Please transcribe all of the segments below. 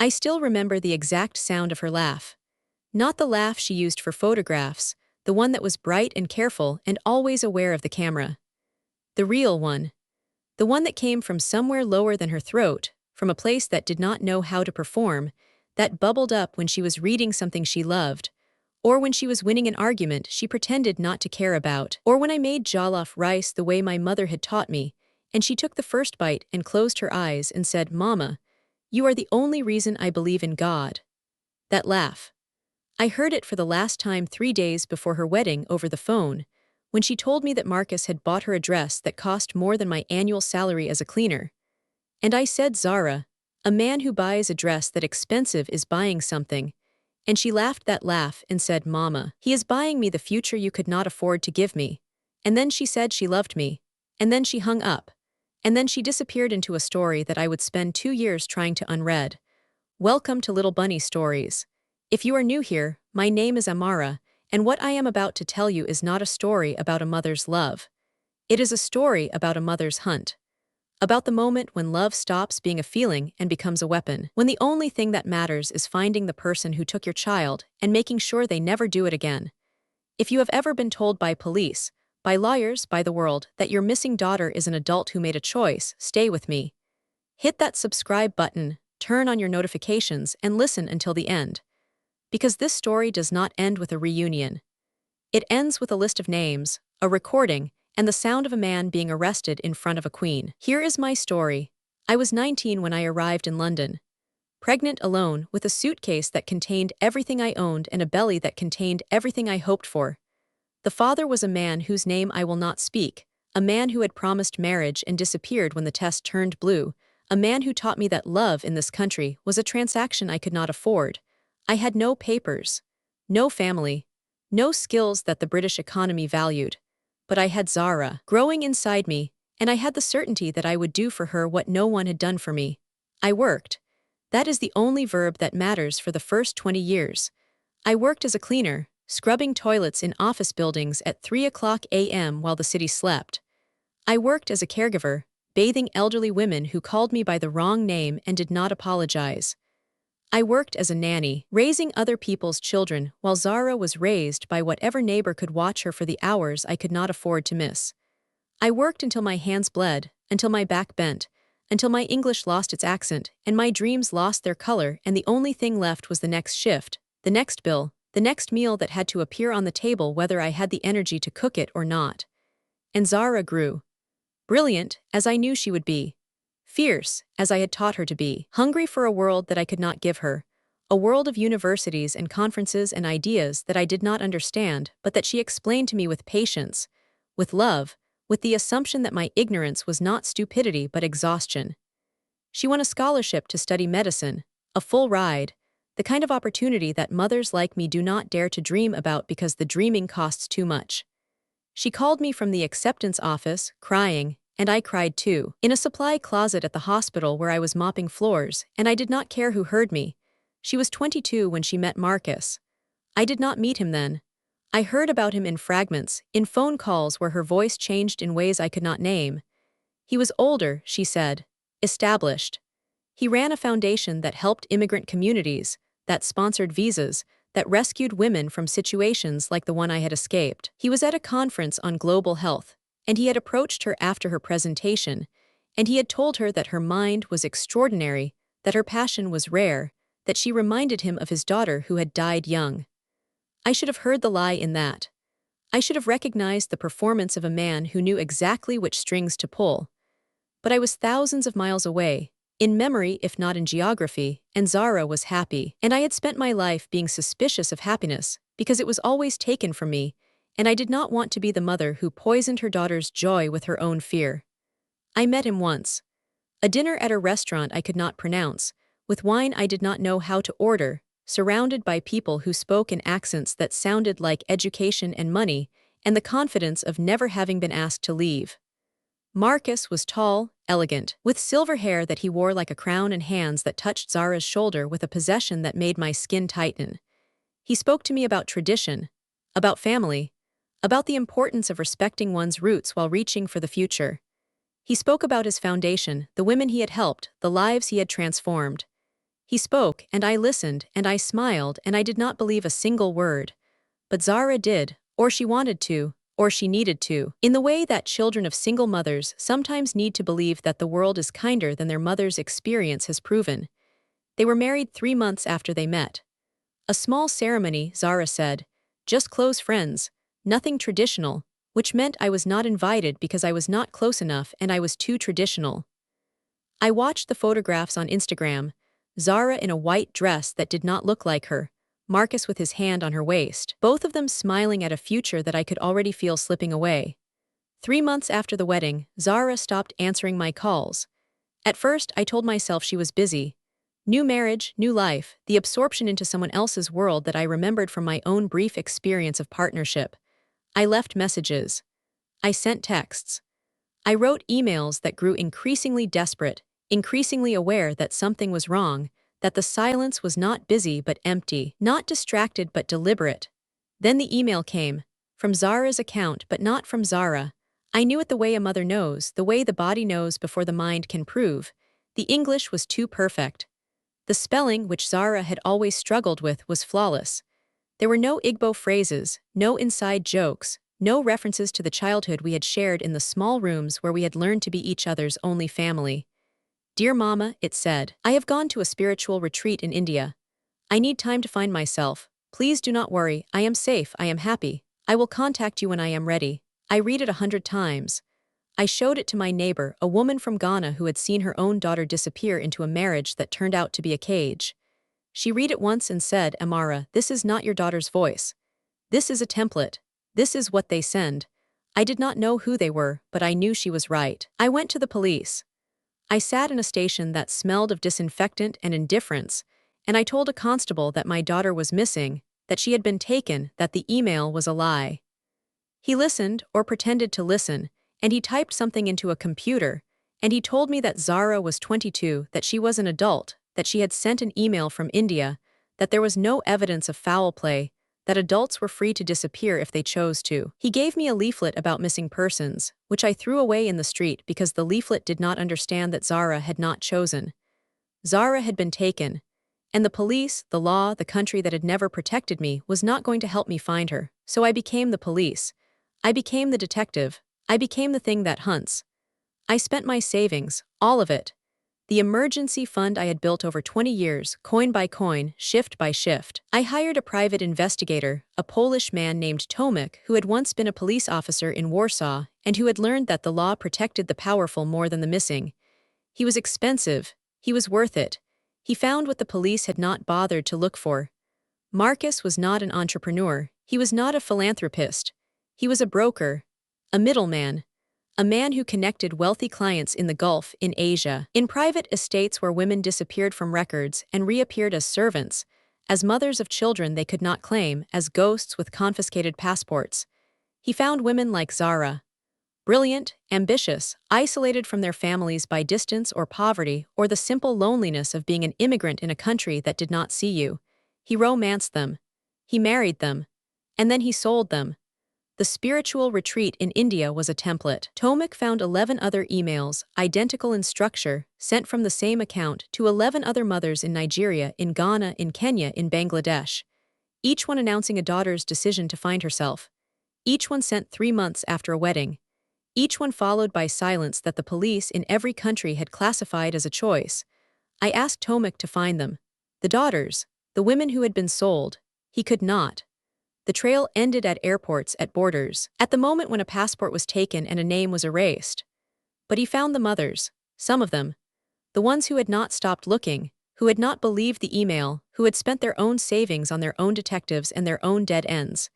I still remember the exact sound of her laugh. Not the laugh she used for photographs, the one that was bright and careful and always aware of the camera. The real one. The one that came from somewhere lower than her throat, from a place that did not know how to perform, that bubbled up when she was reading something she loved, or when she was winning an argument she pretended not to care about, or when I made jollof rice the way my mother had taught me, and she took the first bite and closed her eyes and said, "Mama, you are the only reason I believe in God." That laugh. I heard it for the last time 3 days before her wedding over the phone, when she told me that Marcus had bought her a dress that cost more than my annual salary as a cleaner. And I said, "Zara, a man who buys a dress that expensive is buying something." And she laughed that laugh and said, "Mama, he is buying me the future you could not afford to give me." And then she said she loved me. And then she hung up. And then she disappeared into a story that I would spend 2 years trying to unread. Welcome to Little Bunny Stories. If you are new here, my name is Amara, and what I am about to tell you is not a story about a mother's love. It is a story about a mother's hunt. About the moment when love stops being a feeling and becomes a weapon. When the only thing that matters is finding the person who took your child and making sure they never do it again. If you have ever been told by police, by lawyers, by the world, that your missing daughter is an adult who made a choice, stay with me. Hit that subscribe button, turn on your notifications, and listen until the end. Because this story does not end with a reunion. It ends with a list of names, a recording, and the sound of a man being arrested in front of a queen. Here is my story. I was 19 when I arrived in London. Pregnant alone, with a suitcase that contained everything I owned and a belly that contained everything I hoped for. The father was a man whose name I will not speak, a man who had promised marriage and disappeared when the test turned blue, a man who taught me that love in this country was a transaction I could not afford. I had no papers, no family, no skills that the British economy valued. But I had Zara growing inside me, and I had the certainty that I would do for her what no one had done for me. I worked. That is the only verb that matters for the first 20 years. I worked as a cleaner, scrubbing toilets in office buildings at 3 a.m. while the city slept. I worked as a caregiver, bathing elderly women who called me by the wrong name and did not apologize. I worked as a nanny, raising other people's children while Zara was raised by whatever neighbor could watch her for the hours I could not afford to miss. I worked until my hands bled, until my back bent, until my English lost its accent and my dreams lost their color, and the only thing left was the next shift, the next bill, the next meal that had to appear on the table whether I had the energy to cook it or not. And Zara grew. Brilliant, as I knew she would be. Fierce, as I had taught her to be. Hungry for a world that I could not give her. A world of universities and conferences and ideas that I did not understand, but that she explained to me with patience, with love, with the assumption that my ignorance was not stupidity but exhaustion. She won a scholarship to study medicine, a full ride, the kind of opportunity that mothers like me do not dare to dream about because the dreaming costs too much. She called me from the acceptance office, crying, and I cried too, in a supply closet at the hospital where I was mopping floors, and I did not care who heard me. She was 22 when she met Marcus. I did not meet him then. I heard about him in fragments, in phone calls where her voice changed in ways I could not name. He was older, she said, established. He ran a foundation that helped immigrant communities, that sponsored visas, that rescued women from situations like the one I had escaped. He was at a conference on global health, and he had approached her after her presentation, and he had told her that her mind was extraordinary, that her passion was rare, that she reminded him of his daughter who had died young. I should have heard the lie in that. I should have recognized the performance of a man who knew exactly which strings to pull. But I was thousands of miles away, in memory if not in geography, and Zara was happy, and I had spent my life being suspicious of happiness, because it was always taken from me, and I did not want to be the mother who poisoned her daughter's joy with her own fear. I met him once. A dinner at a restaurant I could not pronounce, with wine I did not know how to order, surrounded by people who spoke in accents that sounded like education and money, and the confidence of never having been asked to leave. Marcus was tall, elegant, with silver hair that he wore like a crown and hands that touched Zara's shoulder with a possession that made my skin tighten. He spoke to me about tradition, about family, about the importance of respecting one's roots while reaching for the future. He spoke about his foundation, the women he had helped, the lives he had transformed. He spoke, and I listened, and I smiled, and I did not believe a single word. But Zara did, or she wanted to, or she needed to, in the way that children of single mothers sometimes need to believe that the world is kinder than their mother's experience has proven. They were married 3 months after they met. A small ceremony, Zara said. Just close friends. Nothing traditional, which meant I was not invited because I was not close enough and I was too traditional. I watched the photographs on Instagram. Zara in a white dress that did not look like her, Marcus with his hand on her waist, both of them smiling at a future that I could already feel slipping away. 3 months after the wedding, Zara stopped answering my calls. At first, I told myself she was busy. New marriage, new life, the absorption into someone else's world that I remembered from my own brief experience of partnership. I left messages. I sent texts. I wrote emails that grew increasingly desperate, increasingly aware that something was wrong, that the silence was not busy but empty, not distracted but deliberate. Then the email came, from Zara's account but not from Zara. I knew it the way a mother knows, the way the body knows before the mind can prove. The English was too perfect. The spelling, which Zara had always struggled with, was flawless. There were no Igbo phrases, no inside jokes, no references to the childhood we had shared in the small rooms where we had learned to be each other's only family. Dear Mama, it said, I have gone to a spiritual retreat in India. I need time to find myself. Please do not worry, I am safe, I am happy. I will contact you when I am ready. I read it 100 times. I showed it to my neighbor, a woman from Ghana who had seen her own daughter disappear into a marriage that turned out to be a cage. She read it once and said, Amara, this is not your daughter's voice. This is a template. This is what they send. I did not know who they were, but I knew she was right. I went to the police. I sat in a station that smelled of disinfectant and indifference, and I told a constable that my daughter was missing, that she had been taken, that the email was a lie. He listened, or pretended to listen, and he typed something into a computer, and he told me that Zara was 22, that she was an adult, that she had sent an email from India, that there was no evidence of foul play, that adults were free to disappear if they chose to. He gave me a leaflet about missing persons, which I threw away in the street because the leaflet did not understand that Zara had not chosen. Zara had been taken, and the police, the law, the country that had never protected me was not going to help me find her, so I became the police. I became the detective. I became the thing that hunts. I spent my savings, all of it. The emergency fund I had built over 20 years, coin by coin, shift by shift. I hired a private investigator, a Polish man named Tomek, who had once been a police officer in Warsaw and who had learned that the law protected the powerful more than the missing. He was expensive. He was worth it. He found what the police had not bothered to look for. Marcus was not an entrepreneur. He was not a philanthropist. He was a broker, a middleman. A man who connected wealthy clients in the Gulf, in Asia, in private estates where women disappeared from records and reappeared as servants, as mothers of children they could not claim, as ghosts with confiscated passports. He found women like Zara. Brilliant, ambitious, isolated from their families by distance or poverty or the simple loneliness of being an immigrant in a country that did not see you. He romanced them. He married them. And then he sold them. The spiritual retreat in India was a template. Tomek found 11 other emails, identical in structure, sent from the same account to 11 other mothers in Nigeria, in Ghana, in Kenya, in Bangladesh. Each one announcing a daughter's decision to find herself. Each one sent 3 months after a wedding. Each one followed by silence that the police in every country had classified as a choice. I asked Tomek to find them. The daughters, the women who had been sold. He could not. The trail ended at airports, at borders, at the moment when a passport was taken and a name was erased. But he found the mothers, some of them, the ones who had not stopped looking, who had not believed the email, who had spent their own savings on their own detectives and their own dead ends.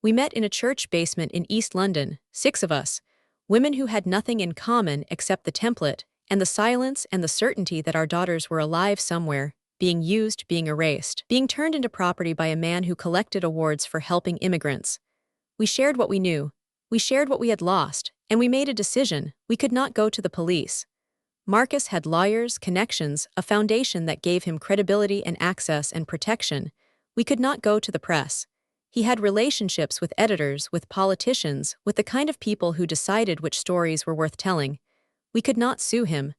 We met in a church basement in East London, 6 of us, women who had nothing in common except the template, and the silence and the certainty that our daughters were alive somewhere, being used, being erased, being turned into property by a man who collected awards for helping immigrants. We shared what we knew. We shared what we had lost, and we made a decision. We could not go to the police. Marcus had lawyers, connections, a foundation that gave him credibility and access and protection. We could not go to the press. He had relationships with editors, with politicians, with the kind of people who decided which stories were worth telling. We could not sue him.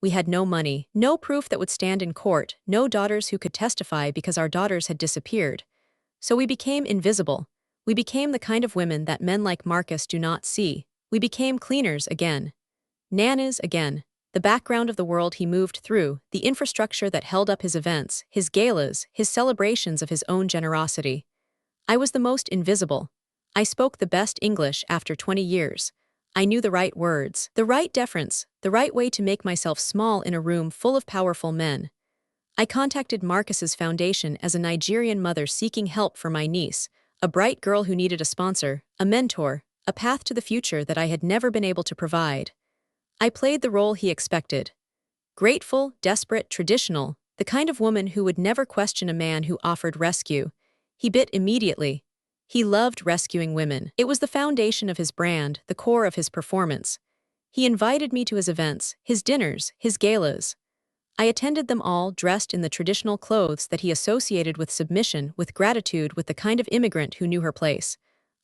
We had no money, no proof that would stand in court, no daughters who could testify because our daughters had disappeared. So we became invisible. We became the kind of women that men like Marcus do not see. We became cleaners again. Nanas again. The background of the world he moved through, the infrastructure that held up his events, his galas, his celebrations of his own generosity. I was the most invisible. I spoke the best English after 20 years. I knew the right words, the right deference, the right way to make myself small in a room full of powerful men. I contacted Marcus's foundation as a Nigerian mother seeking help for my niece, a bright girl who needed a sponsor, a mentor, a path to the future that I had never been able to provide. I played the role he expected. Grateful, desperate, traditional, the kind of woman who would never question a man who offered rescue. He bit immediately. He loved rescuing women. It was the foundation of his brand, the core of his performance. He invited me to his events, his dinners, his galas. I attended them all dressed in the traditional clothes that he associated with submission, with gratitude, with the kind of immigrant who knew her place.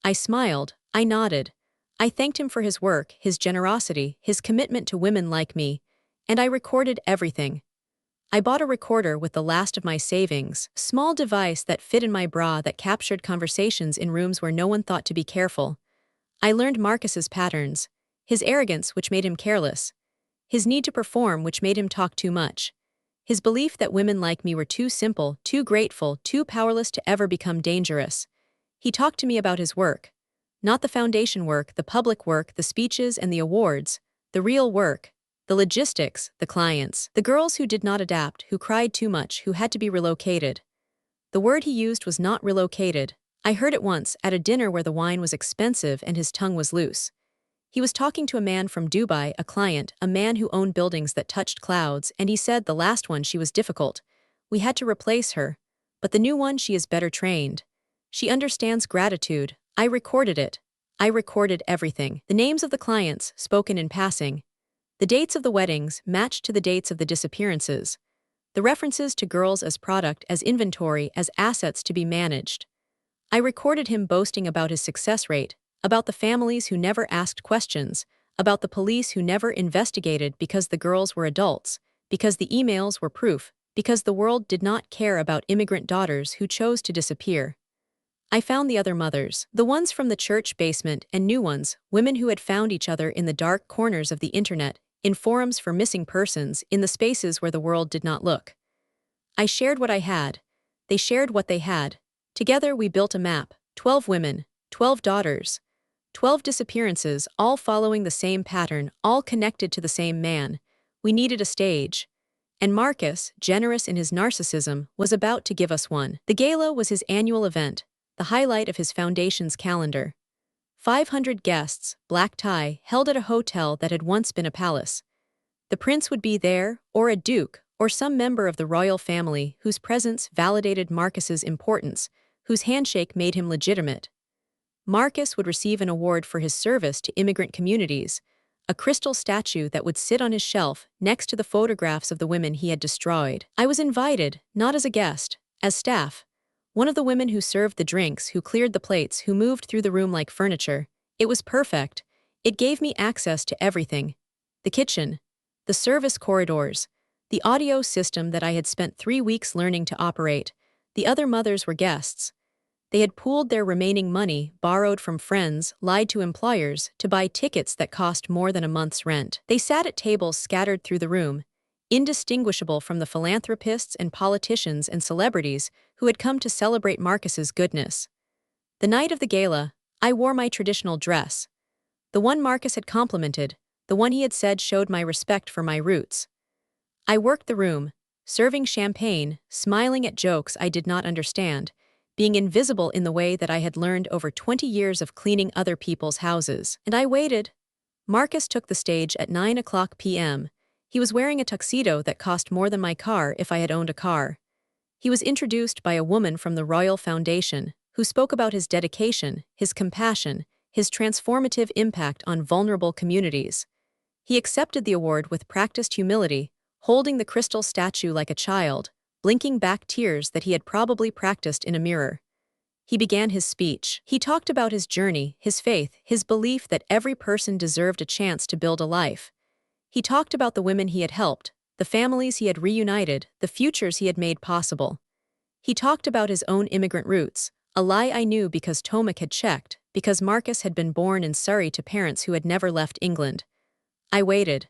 I smiled, I nodded. I thanked him for his work, his generosity, his commitment to women like me, and I recorded everything. I bought a recorder with the last of my savings, a small device that fit in my bra that captured conversations in rooms where no one thought to be careful. I learned Marcus's patterns, his arrogance which made him careless, his need to perform which made him talk too much, his belief that women like me were too simple, too grateful, too powerless to ever become dangerous. He talked to me about his work. Not the foundation work, the public work, the speeches and the awards, the real work, the logistics, the clients, the girls who did not adapt, who cried too much, who had to be relocated. The word he used was not relocated. I heard it once at a dinner where the wine was expensive and his tongue was loose. He was talking to a man from Dubai, a client, a man who owned buildings that touched clouds, and he said the last one she was difficult. We had to replace her. But the new one she is better trained. She understands gratitude. I recorded it. I recorded everything. The names of the clients, spoken in passing. The dates of the weddings matched to the dates of the disappearances. The references to girls as product, as inventory, as assets to be managed. I recorded him boasting about his success rate, about the families who never asked questions, about the police who never investigated because the girls were adults, because the emails were proof, because the world did not care about immigrant daughters who chose to disappear. I found the other mothers, the ones from the church basement and new ones, women who had found each other in the dark corners of the internet, in forums for missing persons, in the spaces where the world did not look. I shared what I had. They shared what they had. Together we built a map, 12 women, 12 daughters, 12 disappearances, all following the same pattern, all connected to the same man. We needed a stage. And Marcus, generous in his narcissism, was about to give us one. The gala was his annual event, the highlight of his foundation's calendar. 500 guests, black tie, held at a hotel that had once been a palace. The prince would be there, or a duke, or some member of the royal family whose presence validated Marcus's importance, whose handshake made him legitimate. Marcus would receive an award for his service to immigrant communities, a crystal statue that would sit on his shelf next to the photographs of the women he had destroyed. I was invited, not as a guest, as staff. One of the women who served the drinks, who cleared the plates, who moved through the room like furniture. It was perfect. It gave me access to everything. The kitchen, the service corridors, the audio system that I had spent 3 weeks learning to operate. The other mothers were guests. They had pooled their remaining money, borrowed from friends, lied to employers, to buy tickets that cost more than a month's rent. They sat at tables scattered through the room, indistinguishable from the philanthropists and politicians and celebrities who had come to celebrate Marcus's goodness. The night of the gala, I wore my traditional dress. The one Marcus had complimented, the one he had said showed my respect for my roots. I worked the room, serving champagne, smiling at jokes I did not understand, being invisible in the way that I had learned over 20 years of cleaning other people's houses. And I waited. Marcus took the stage at 9:00 p.m. He was wearing a tuxedo that cost more than my car if I had owned a car. He was introduced by a woman from the Royal Foundation, who spoke about his dedication, his compassion, his transformative impact on vulnerable communities. He accepted the award with practiced humility, holding the crystal statue like a child, blinking back tears that he had probably practiced in a mirror. He began his speech. He talked about his journey, his faith, his belief that every person deserved a chance to build a life. He talked about the women he had helped, the families he had reunited, the futures he had made possible. He talked about his own immigrant roots, a lie I knew because Tomek had checked, because Marcus had been born in Surrey to parents who had never left England. I waited.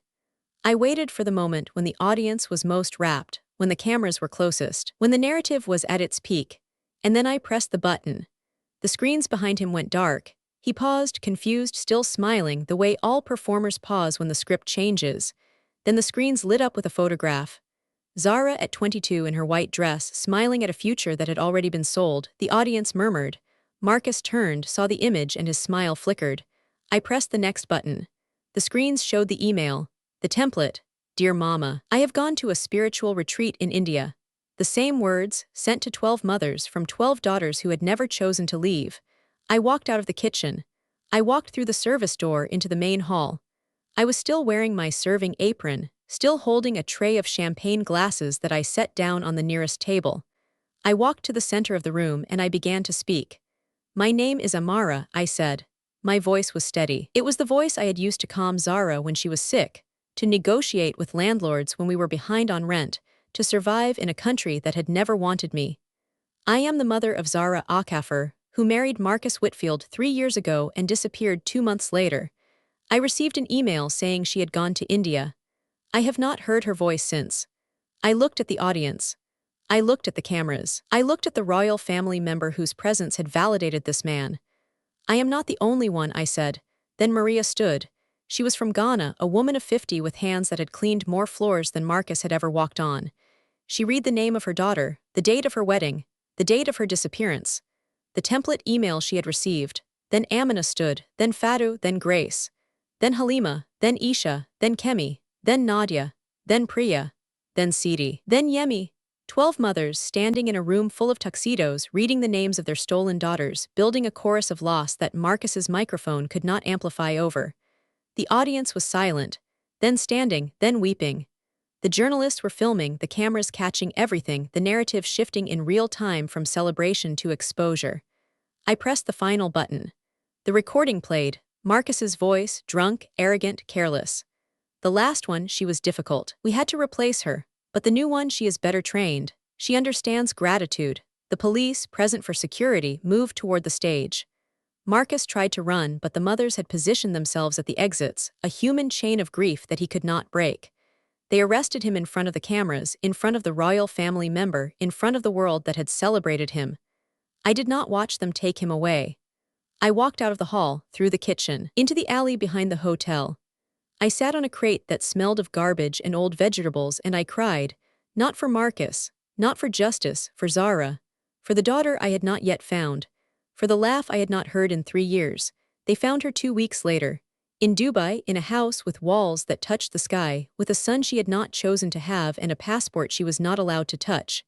I waited for the moment when the audience was most rapt, when the cameras were closest, when the narrative was at its peak. And then I pressed the button. The screens behind him went dark. He paused, confused, still smiling, the way all performers pause when the script changes. Then the screens lit up with a photograph. Zara at 22 in her white dress, smiling at a future that had already been sold. The audience murmured. Marcus turned, saw the image, and his smile flickered. I pressed the next button. The screens showed the email. The template. Dear Mama, I have gone to a spiritual retreat in India. The same words, sent to 12 mothers from 12 daughters who had never chosen to leave. I walked out of the kitchen. I walked through the service door into the main hall. I was still wearing my serving apron, still holding a tray of champagne glasses that I set down on the nearest table. I walked to the center of the room and I began to speak. My name is Amara, I said. My voice was steady. It was the voice I had used to calm Zara when she was sick, to negotiate with landlords when we were behind on rent, to survive in a country that had never wanted me. I am the mother of Zara Akaffer, who married Marcus Whitfield 3 years ago and disappeared 2 months later. I received an email saying she had gone to India. I have not heard her voice since. I looked at the audience. I looked at the cameras. I looked at the royal family member whose presence had validated this man. I am not the only one, I said. Then Maria stood. She was from Ghana, a woman of 50 with hands that had cleaned more floors than Marcus had ever walked on. She read the name of her daughter, the date of her wedding, the date of her disappearance, the template email she had received. Then Amina stood, then Fatu, then Grace, then Halima, then Isha, then Kemi, then Nadia, then Priya, then Sidi, then Yemi. 12 mothers standing in a room full of tuxedos, reading the names of their stolen daughters, building a chorus of loss that Marcus's microphone could not amplify over. The audience was silent, then standing, then weeping. The journalists were filming, the cameras catching everything, the narrative shifting in real time from celebration to exposure. I pressed the final button. The recording played, Marcus's voice, drunk, arrogant, careless. The last one, she was difficult. We had to replace her. But the new one, she is better trained. She understands gratitude. The police, present for security, moved toward the stage. Marcus tried to run, but the mothers had positioned themselves at the exits, a human chain of grief that he could not break. They arrested him in front of the cameras, in front of the royal family member, in front of the world that had celebrated him. I did not watch them take him away. I walked out of the hall, through the kitchen, into the alley behind the hotel. I sat on a crate that smelled of garbage and old vegetables and I cried, not for Marcus, not for justice, for Zara, for the daughter I had not yet found, for the laugh I had not heard in 3 years. They found her 2 weeks later, in Dubai, in a house with walls that touched the sky, with a son she had not chosen to have and a passport she was not allowed to touch.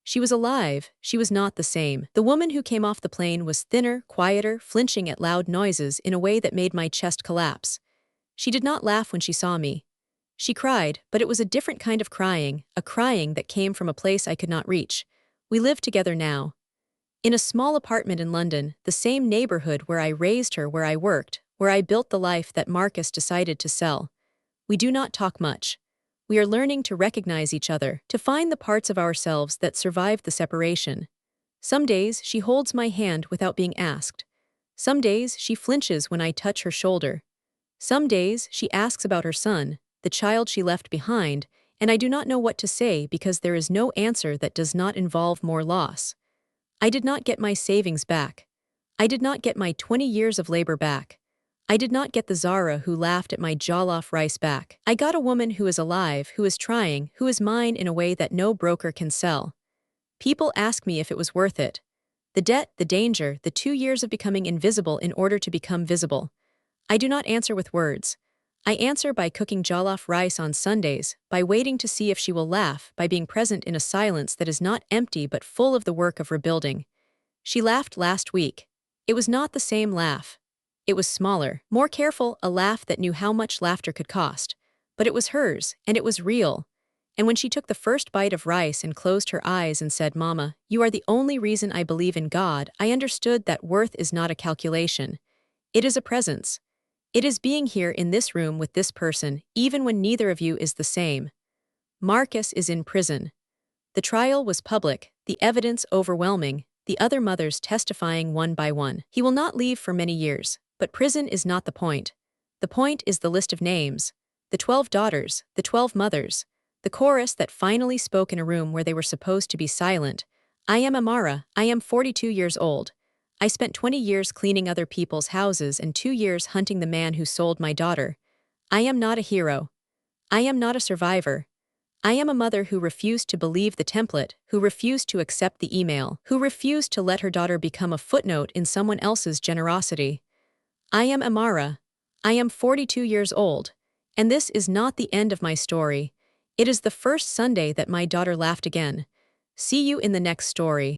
She was alive, she was not the same. The woman who came off the plane was thinner, quieter, flinching at loud noises in a way that made my chest collapse. She did not laugh when she saw me. She cried, but it was a different kind of crying, a crying that came from a place I could not reach. We live together now. In a small apartment in London, the same neighborhood where I raised her, where I worked, where I built the life that Marcus decided to sell. We do not talk much. We are learning to recognize each other, to find the parts of ourselves that survived the separation. Some days she holds my hand without being asked. Some days she flinches when I touch her shoulder. Some days she asks about her son, the child she left behind, and I do not know what to say because there is no answer that does not involve more loss. I did not get my savings back. I did not get my 20 years of labor back. I did not get the Zara who laughed at my jollof rice back. I got a woman who is alive, who is trying, who is mine in a way that no broker can sell. People ask me if it was worth it. The debt, the danger, the 2 years of becoming invisible in order to become visible. I do not answer with words. I answer by cooking jollof rice on Sundays, by waiting to see if she will laugh, by being present in a silence that is not empty but full of the work of rebuilding. She laughed last week. It was not the same laugh. It was smaller, more careful, a laugh that knew how much laughter could cost. But it was hers, and it was real. And when she took the first bite of rice and closed her eyes and said, "Mama, you are the only reason I believe in God," I understood that worth is not a calculation. It is a presence. It is being here in this room with this person, even when neither of you is the same. Marcus is in prison. The trial was public, the evidence overwhelming, the other mothers testifying one by one. He will not leave for many years, but prison is not the point. The point is the list of names, the 12 daughters, the 12 mothers, the chorus that finally spoke in a room where they were supposed to be silent. I am Amara, I am 42 years old. I spent 20 years cleaning other people's houses and 2 years hunting the man who sold my daughter. I am not a hero. I am not a survivor. I am a mother who refused to believe the template, who refused to accept the email, who refused to let her daughter become a footnote in someone else's generosity. I am Amara. I am 42 years old. And this is not the end of my story. It is the first Sunday that my daughter laughed again. See you in the next story.